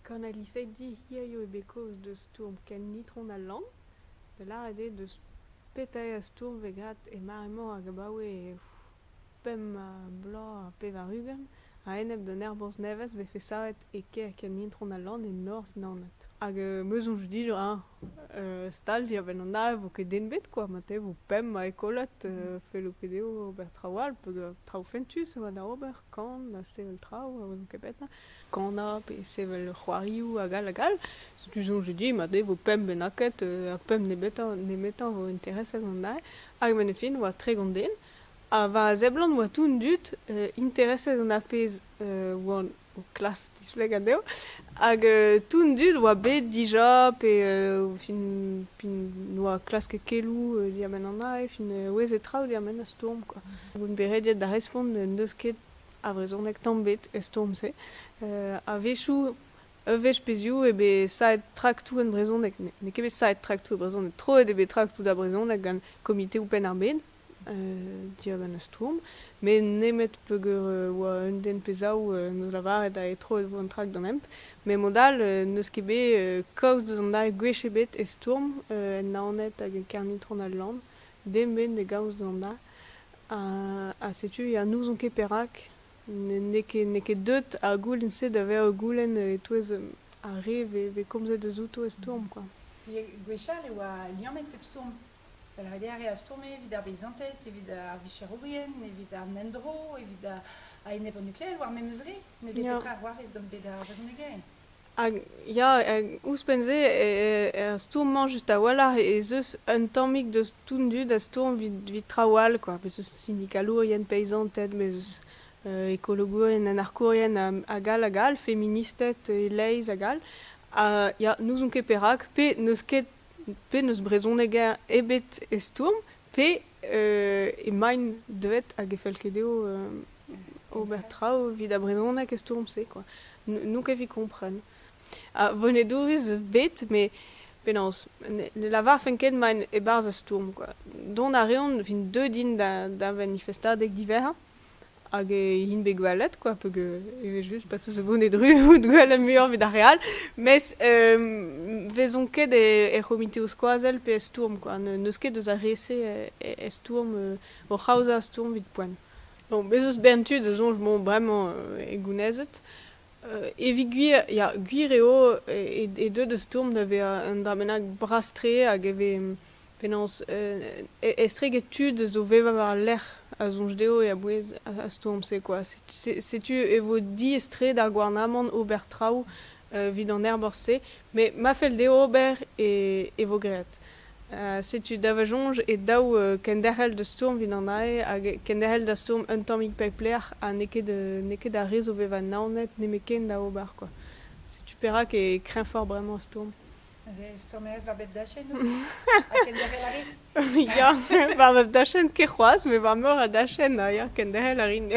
Quand Alice dit hier et because de Sturm ken nitron à land, de la idée de péter à Sturm vegat et marement à gabawe et pem bla pevarugen, a eneb de nerbos neves ve fesaet e ken nitron à land et nors nanet. Hag meuzon je dis stal dia ben on a vo que den bet quoi, mate vo pem a ecolat fait le pedeo bertrawal pe traufentus va da ober kan na sevel trau vo que beta. Quand on a sevel khoariu a gal tu zon je dis mate vo pem benaket a pem ne metan vo interesse on a hag men fin va très gonden a va zeblan va tout dut interesse on a pez vo classe display gadeo hag tout dut va bet dija pe fin noa classe que kelu diamen on a fin wez etrau diamen a storm quoi on berediet da respond neus ket a vrezonek tambet estormse a vechou vech peziou e be saet traktou en brezonek ne ket bet saet traktou brezonek tro e be traktou da brezonek gant komite ou pen ar bed dia ben a storm mais nemet peger oa un den pezaou neus lavaret a etro e vo an trak d'an emp mais modal neus ket bet kaoz deus an da gwech ebet e storm en naonet hag e kernitron al land den ben de gaoz deus an da a setu ya nous on ket perak ne ket deut a goulenn se da ver goulenn e touez a re ve komzet de zouto e storm quoi. Gwechal e oa liamet pep storm. Pel redere a storme evit ar bezantet, evit ar vicherourien, evit ar nendro, evit a enep an nukleel, war memeus re, nez e petra war ez gant bet ar brezhoneg. Ya, ouspenze e storman just a wala e zeus un tammig de tout da storm vit trawal quoi, parce que syndicalourien paysantet, mais zeus écologurien, anarchourien a gal, féministet e leiz a gal. Ya, nous on ket perak, pe neus brezhoneg ebet e storm, pe e main devet hag e fel kedeo ober trao vid a brezhoneg e storm se quoi. Nou ket vi kompren. Vonedurus bet, mais penans, la var fenket main e barz a storm quoi. Don a reon fin deux din da manifestadeg diver, hag hin be gwalet quoi, peug e just pas tous vonedru ou de gwal a muur vid a real, mes vezon ket e romite o skoazel pe e storm quoi, neus ket deus a rese e storm o c'haoza a storm vid poen. Bon, bezos bentu de zonj bon vraiment e gounezet. Evit gwir, ya gwir eo e deud de storm da ve un dramenag brastre hag eve penans estreget tud zo veva war l'er a zonj deo e a bouez a storm se quoi. Setu evo di estre da gwarnamant ober trao vid an erbor se, mais ma fel deo ober e vo gret. Setu da vajonj e daou kenderhel de storm vid an ae hag kenderhel da storm un tammig pepler a neket a rezo veva naonet nemeken da ober quoi. Setu perak e kren fort vraiment storm. Stormerez war bet dachen ou a kenderhel a rin? Ya, war bet dachen ket c'hoaz, mais war meur a dachen ya kenderhel a rin.